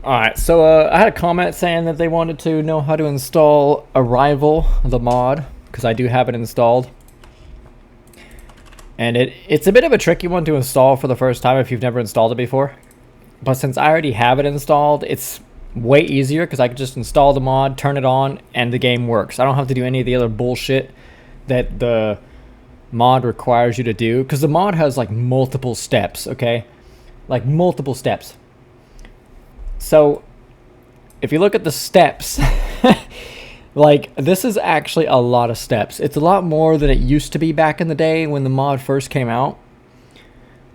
Alright, so I had a comment saying that they wanted to know how to install Arrival, the mod, because I do have it installed. And it's a bit of a tricky one to install for the first time if you've never installed it before. But since I already have it installed, it's way easier because I can just install the mod, turn it on, and the game works. I don't have to do any of the other bullshit that the mod requires you to do, because the mod has like multiple steps, okay? Like multiple steps. So, if you look at the steps, like, this is actually a lot of steps. It's a lot more than it used to be back in the day when the mod first came out.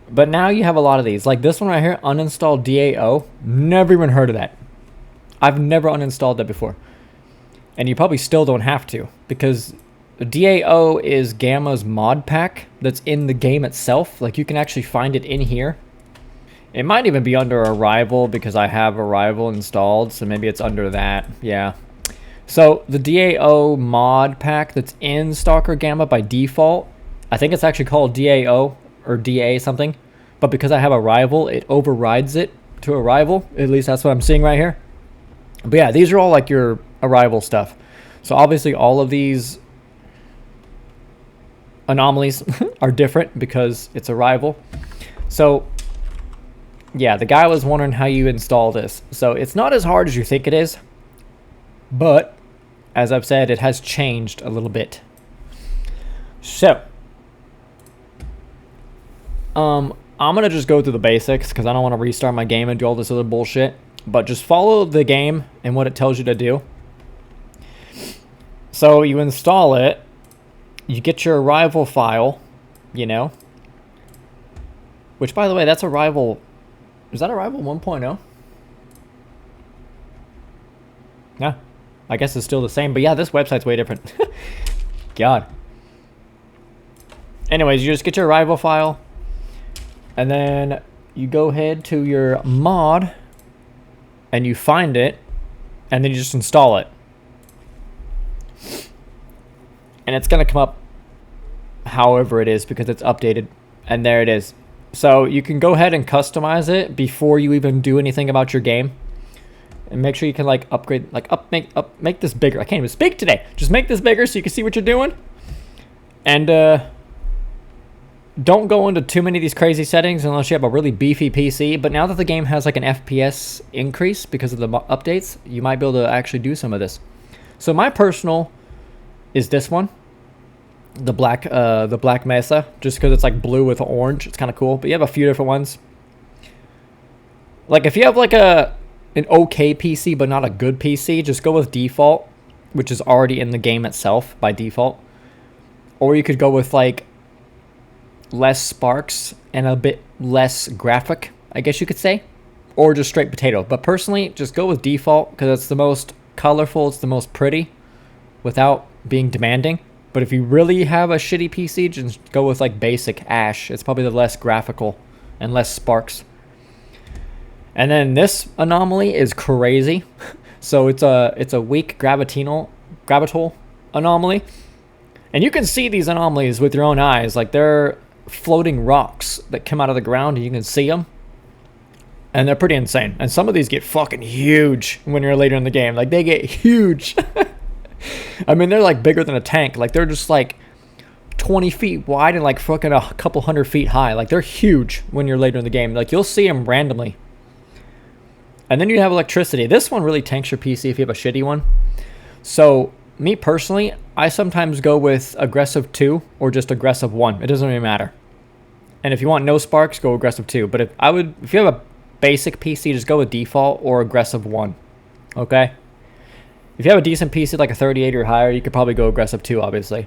But now you have a lot of these. Like this one right here, uninstall DAO. Never even heard of that. I've never uninstalled that before. And you probably still don't have to, because DAO is Gamma's mod pack that's in the game itself. Like, you can actually find it in here. It might even be under Arrival because I have Arrival installed, so maybe it's under that. Yeah. So the DAO mod pack that's in Stalker Gamma by default, I think it's actually called DAO or DA something, but because I have Arrival, it overrides it to Arrival. At least that's what I'm seeing right here. But yeah, these are all like your Arrival stuff. So obviously all of these anomalies are different because it's Arrival. So yeah, the guy was wondering how you install this. So it's not as hard as you think it is, but as I've said, it has changed a little bit. So I'm gonna just go through the basics because I don't want to restart my game and do all this other bullshit. But just follow the game and what it tells you to do. So you install it, you get your Arrival file, you know. Which, by the way, that's Arrival. Is that Arrival 1.0? Yeah, I guess it's still the same. But yeah, this website's way different. God. Anyways, you just get your Arrival file. And then you go ahead to your mod. And you find it. And then you just install it. And it's going to come up however it is because it's updated. And there it is. So you can go ahead and customize it before you even do anything about your game. And make sure you can like upgrade, like make this bigger. I can't even speak today. Just make this bigger so you can see what you're doing. And don't go into too many of these crazy settings unless you have a really beefy PC. But now that the game has like an FPS increase because of the updates, you might be able to actually do some of this. So my personal is this one. The black Mesa, just because it's like blue with orange. It's kind of cool, but you have a few different ones. Like if you have like an okay PC but not a good PC, just go with default, which is already in the game itself by default. Or you could go with like less sparks and a bit less graphic, I guess you could say, or just straight potato. But personally, just go with default because it's the most colorful, it's the most pretty without being demanding. But if you really have a shitty PC, just go with like basic Ash. It's probably the less graphical and less sparks. And then this anomaly is crazy. So it's a weak gravitol anomaly. And you can see these anomalies with your own eyes. Like they're floating rocks that come out of the ground and you can see them. And they're pretty insane. And some of these get fucking huge when you're later in the game. Like they get huge. I mean, they're like bigger than a tank. Like they're just like 20 feet wide and like fucking a couple 100 feet high. Like they're huge when you're later in the game. Like you'll see them randomly. And then you have electricity. This one really tanks your PC if you have a shitty one. So me personally, I sometimes go with aggressive 2 or just aggressive 1. It doesn't really matter. And if you want no sparks, go aggressive 2. But if you have a basic PC, just go with default or aggressive 1. Okay? If you have a decent PC like a 38 or higher, you could probably go aggressive 2, obviously.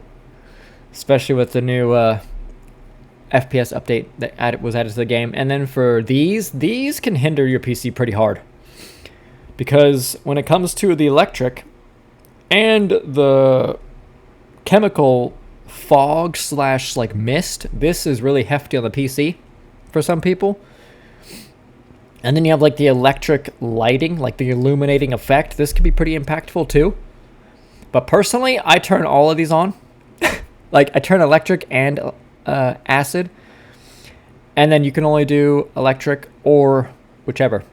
Especially with the new FPS update that was added to the game. And then for these can hinder your PC pretty hard. Because when it comes to the electric and the chemical fog / like mist, this is really hefty on the PC for some people. And then you have like the electric lighting, like the illuminating effect. This can be pretty impactful too. But personally, I turn all of these on. Like I turn electric and acid. And then you can only do electric or whichever.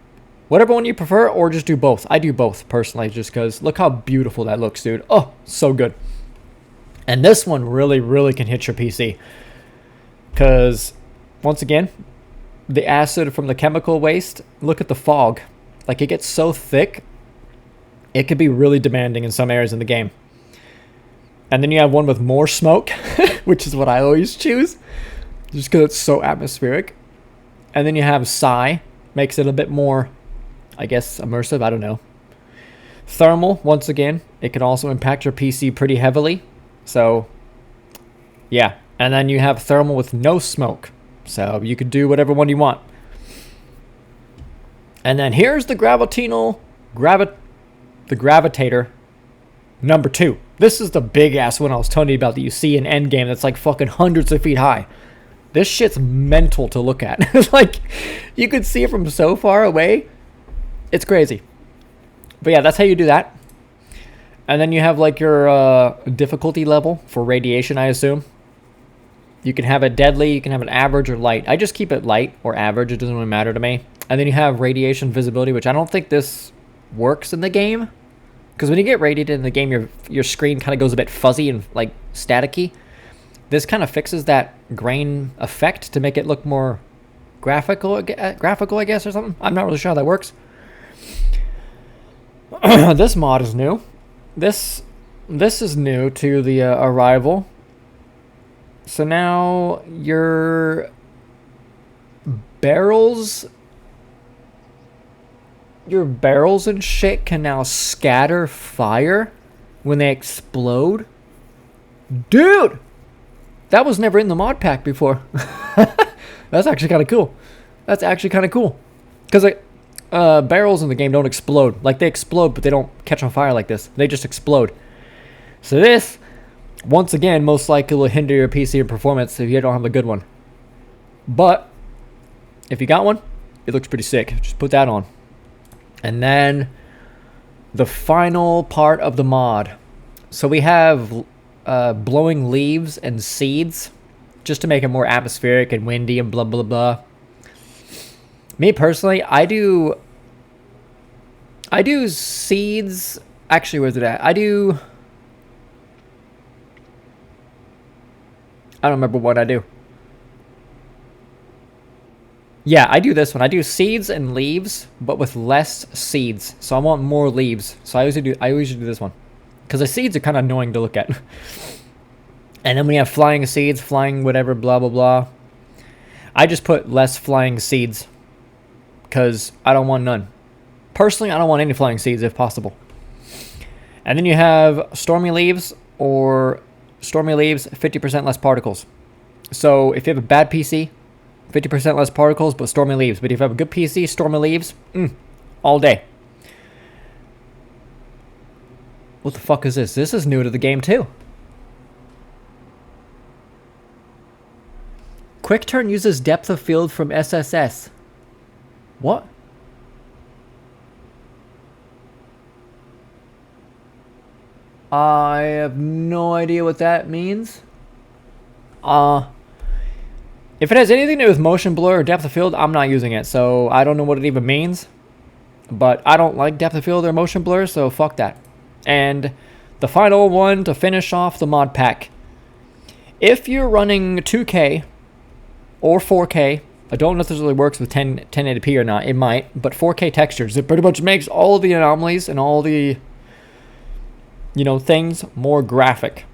Whatever one you prefer, or just do both. I do both, personally, just because look how beautiful that looks, dude. Oh, so good. And this one really, really can hit your PC. Because, once again, the acid from the chemical waste, look at the fog. Like, it gets so thick, it could be really demanding in some areas in the game. And then you have one with more smoke, which is what I always choose, just because it's so atmospheric. And then you have psi, makes it a bit more, I guess, immersive, I don't know. Thermal, once again, it can also impact your PC pretty heavily. So, yeah. And then you have thermal with no smoke. So you could do whatever one you want. And then here's the the gravitator number 2. This is the big ass one I was telling you about that you see in Endgame that's like fucking hundreds of feet high. This shit's mental to look at. Like, you could see it from so far away. It's crazy. But yeah, that's how you do that. And then you have like your difficulty level for radiation, I assume. You can have it deadly, you can have it average or light. I just keep it light or average, it doesn't really matter to me. And then you have radiation visibility, which I don't think this works in the game. Because when you get radiated in the game, your screen kind of goes a bit fuzzy and like staticky. This kind of fixes that grain effect to make it look more graphical, I guess, or something. I'm not really sure how that works. This mod is new. This is new to the Arrival. So now your barrels and shit can now scatter fire when they explode. Dude! That was never in the mod pack before. That's actually kind of cool. Because barrels in the game don't explode. Like, they explode, but they don't catch on fire like this. They just explode. So this, once again, most likely will hinder your PC performance if you don't have a good one. But, if you got one, it looks pretty sick. Just put that on. And then, the final part of the mod. So we have blowing leaves and seeds, just to make it more atmospheric and windy and blah blah blah. Me personally, I do seeds. Actually, where's it at? I don't remember what I do. Yeah, I do this one. I do seeds and leaves, but with less seeds. So I want more leaves. So I usually do this one. Because the seeds are kind of annoying to look at. And then we have flying seeds, flying whatever, blah, blah, blah. I just put less flying seeds. Because I don't want none. Personally, I don't want any flying seeds if possible. And then you have stormy leaves, or stormy leaves, 50% less particles. So if you have a bad PC, 50% less particles, but stormy leaves. But if you have a good PC, stormy leaves, all day. What the fuck is this? This is new to the game too. Quick turn uses depth of field from SSS. What? I have no idea what that means. If it has anything to do with motion blur or depth of field, I'm not using it. So I don't know what it even means. But I don't like depth of field or motion blur, so fuck that. And the final one to finish off the mod pack. If you're running 2K or 4K, I don't know if this really works with 1080p or not. It might, but 4K textures. It pretty much makes all the anomalies and all the, things more graphic.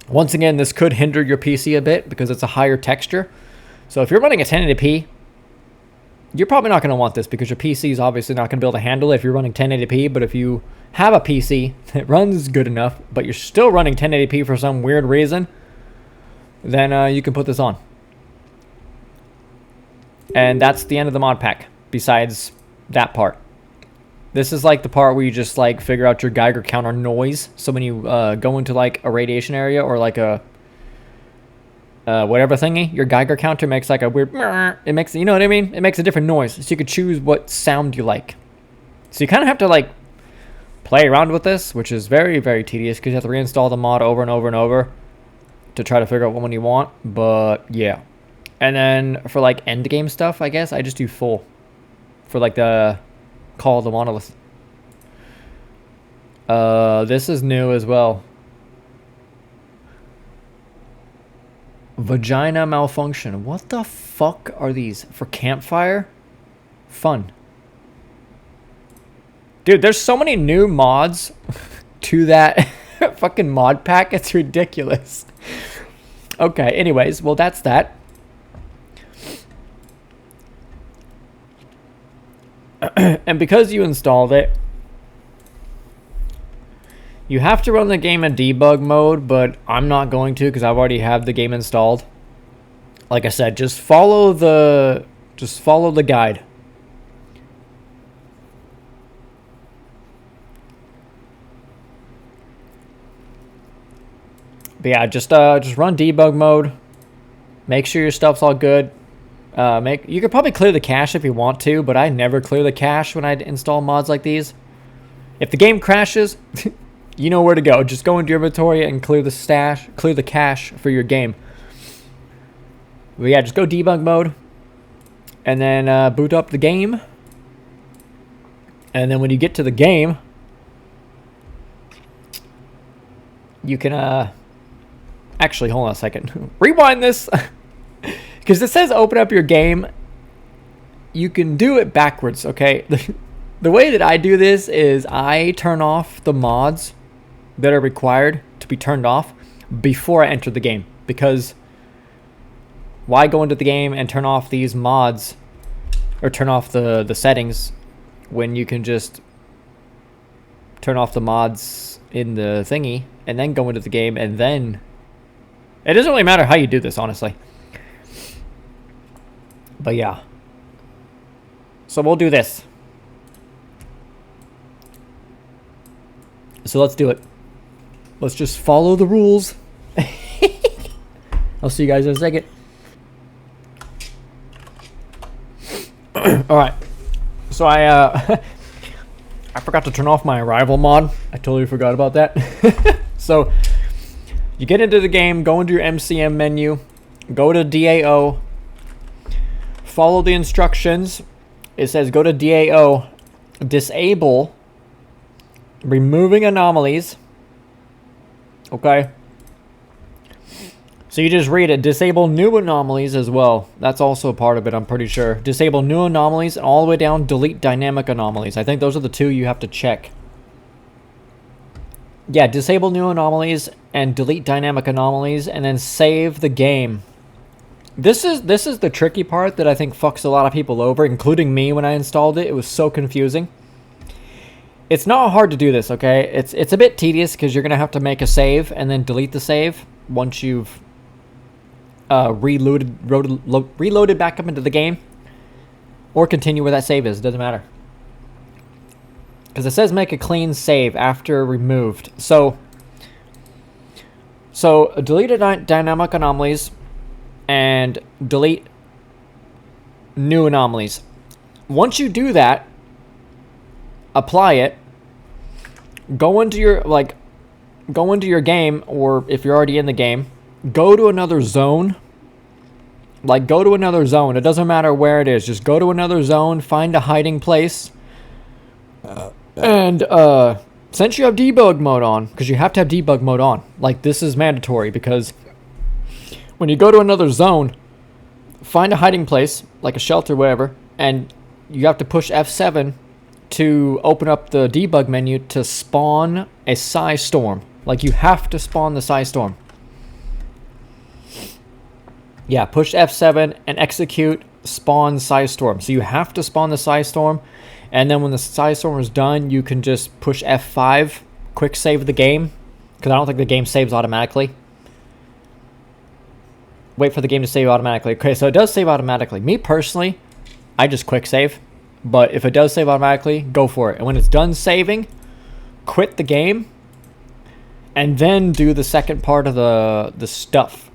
Once again, this could hinder your PC a bit because it's a higher texture. So if you're running a 1080p, you're probably not going to want this because your PC is obviously not going to be able to handle it if you're running 1080p. But if you have a PC that runs good enough, but you're still running 1080p for some weird reason, then you can put this on. And that's the end of the mod pack, besides that part. This is like the part where you just like figure out your Geiger counter noise. So when you go into like a radiation area or like a whatever thingy, your Geiger counter makes like a weird, it makes, you know what I mean? It makes a different noise. So you could choose what sound you like. So you kind of have to like play around with this, which is very, very tedious because you have to reinstall the mod over and over and over to try to figure out what one you want. But yeah. And then for like end game stuff, I guess I just do full for like the Call of the Monolith. This is new as well. Vagina malfunction. What the fuck are these? For campfire? Fun. Dude, there's so many new mods to that fucking mod pack. It's ridiculous. Okay, anyways, well, that's that. And because you installed it, you have to run the game in debug mode, but I'm not going to because I already have the game installed. Like I said, just follow the guide. But yeah, just run debug mode. Make sure your stuff's all good. You could probably clear the cache if you want to, but I never clear the cache when I install mods like these. If the game crashes, you know where to go. Just go into your inventory and clear the cache for your game. But yeah, just go debug mode, and then boot up the game. And then when you get to the game, you can actually, hold on a second. Rewind this. Because it says open up your game. You can do it backwards, okay? The way that I do this is I turn off the mods that are required to be turned off before I enter the game. Because why go into the game and turn off these mods or turn off the settings when you can just turn off the mods in the thingy and then go into the game, and then it doesn't really matter how you do this, honestly. But yeah. So we'll do this. So let's do it. Let's just follow the rules. I'll see you guys in a second. Alright. So I forgot to turn off my arrival mod. I totally forgot about that. So you get into the game, go into your MCM menu, go to DAO, follow the instructions. It says go to DAO, disable removing anomalies. Okay. So you just read it. Disable new anomalies as well. That's also a part of it, I'm pretty sure. Disable new anomalies, and all the way down, delete dynamic anomalies. I think those are the two you have to check. Yeah, disable new anomalies and delete dynamic anomalies, and then save the game. This is the tricky part that I think fucks a lot of people over, including me when I installed it. It was so confusing. It's not hard to do this, okay? It's a bit tedious because you're going to have to make a save and then delete the save once you've reloaded back up into the game. Or continue where that save is. It doesn't matter. Because it says make a clean save after removed. So delete dynamic anomalies and delete new anomalies. Once you do that, apply it, go into your game, or if you're already in the game, go to another zone. Like, go to another zone. It doesn't matter where it is. Just go to another zone, find a hiding place. And since you have debug mode on, because you have to have debug mode on, like, this is mandatory, because when you go to another zone, find a hiding place, like a shelter, whatever, and you have to push F7 to open up the debug menu to spawn a psi storm. Like, you have to spawn the psi storm. Yeah, push F7 and execute spawn psi storm. So you have to spawn the psi storm, and then when the psi storm is done, you can just push F5, quick save the game, because I don't think the game saves automatically. Wait for the game to save automatically. Okay, so it does save automatically. Me personally, I just quick save. But if it does save automatically, go for it. And when it's done saving, quit the game, and then do the second part of the stuff.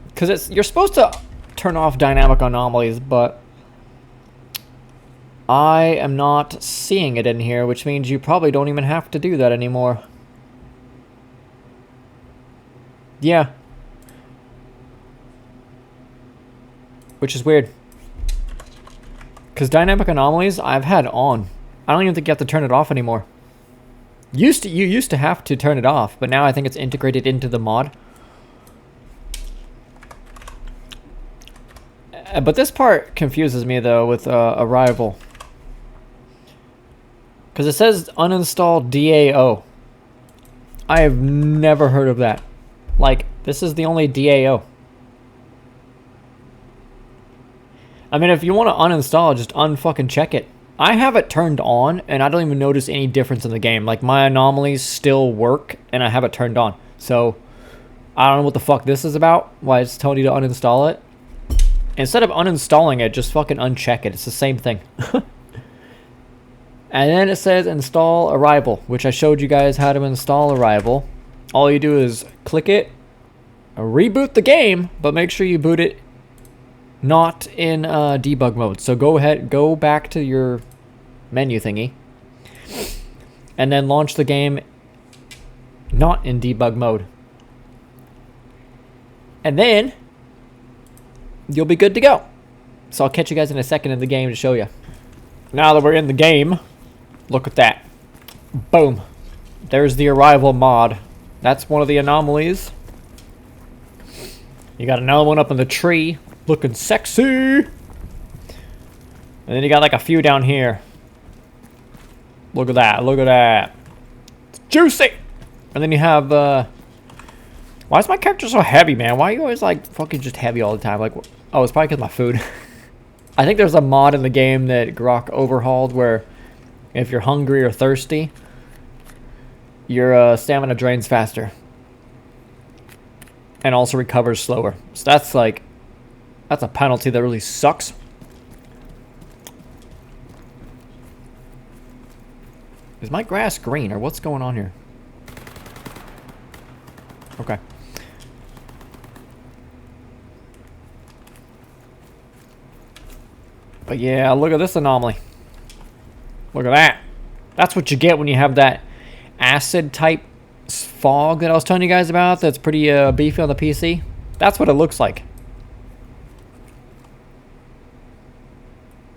Because you're supposed to turn off dynamic anomalies, but I am not seeing it in here, which means you probably don't even have to do that anymore. Yeah. Which is weird. Because dynamic anomalies, I've had on. I don't even think you have to turn it off anymore. You used to have to turn it off, but now I think it's integrated into the mod. But this part confuses me though with Arrival. Because it says uninstall DAO. I have never heard of that. Like, this is the only DAO. I mean, if you want to uninstall it, just unfucking check it. I have it turned on, and I don't even notice any difference in the game. Like, my anomalies still work, and I have it turned on. So, I don't know what the fuck this is about. Why it's telling you to uninstall it. Instead of uninstalling it, just fucking uncheck it. It's the same thing. And then it says install Arrival, which I showed you guys how to install Arrival. All you do is click it, reboot the game, but make sure you boot it not in debug mode. So go back to your menu thingy, and then launch the game not in debug mode. And then you'll be good to go. So I'll catch you guys in a second in the game to show you. Now that we're in the game, look at that. Boom. There's the Arrival mod. That's one of the anomalies. You got another one up in the tree, looking sexy. And then you got like a few down here. Look at that, look at that. It's juicy. And then you have, why is my character so heavy, man? Why are you always like fucking just heavy all the time? Like, oh, it's probably because of my food. I think there's a mod in the game that Grok overhauled where if you're hungry or thirsty, your stamina drains faster. And also recovers slower. So that's like, that's a penalty that really sucks. Is my grass green or what's going on here? Okay. But yeah, look at this anomaly. Look at that. That's what you get when you have that acid type fog that I was telling you guys about that's pretty beefy on the PC. That's what it looks like.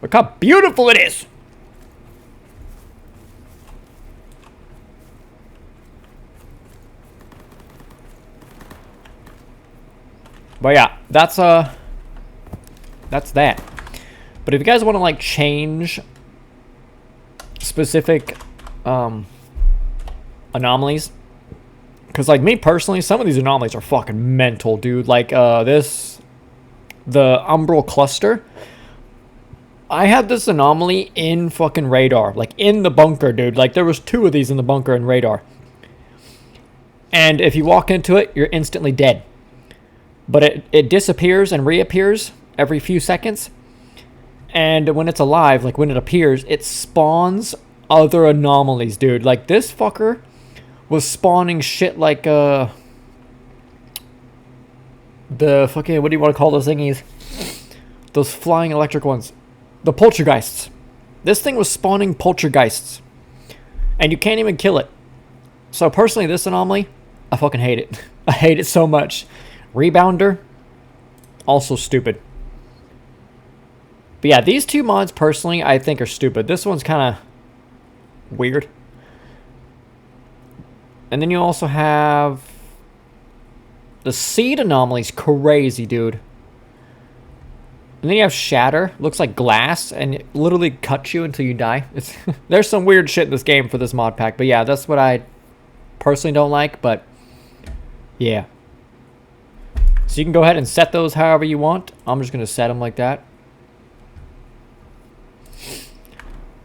Look how beautiful it is. But yeah, that's that. But if you guys want to like change specific anomalies, because like me personally, some of these anomalies are fucking mental, dude. Like the umbral cluster. I had this anomaly in fucking radar, like in the bunker, dude. Like there was 2 of these in the bunker in radar. And if you walk into it, you're instantly dead. But it disappears and reappears every few seconds. And when it's alive, like when it appears, it spawns other anomalies, dude. Like this fucker was spawning shit like the fucking, what do you want to call those thingies? Those flying electric ones. The poltergeists. This thing was spawning poltergeists. And you can't even kill it. So personally, this anomaly, I fucking hate it. I hate it so much. Rebounder, also stupid. But yeah, these 2 mods personally I think are stupid. This one's kind of weird. And then you also have the seed anomalies, crazy, dude. And then you have shatter, looks like glass, and it literally cuts you until you die. There's some weird shit in this game for this mod pack. But yeah, that's what I personally don't like, but yeah. So you can go ahead and set those however you want. I'm just going to set them like that.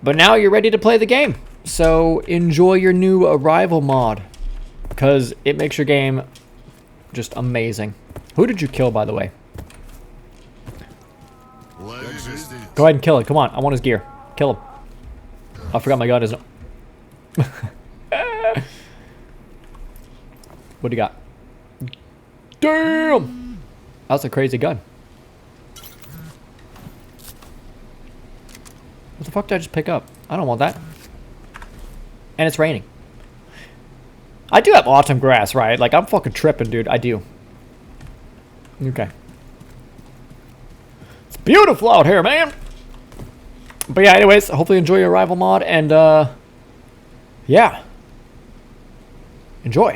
But now you're ready to play the game. So enjoy your new Arrival mod, because it makes your game just amazing. Who did you kill, by the way? Go ahead and kill it. Come on. I want his gear. Kill him. I forgot my gun isn't. What do you got? Damn! That's a crazy gun. What the fuck did I just pick up? I don't want that. And it's raining. I do have autumn grass, right? Like, I'm fucking tripping, dude. I do. Okay. It's beautiful out here, man. But yeah, anyways, hopefully enjoy your rival mod, and yeah, enjoy.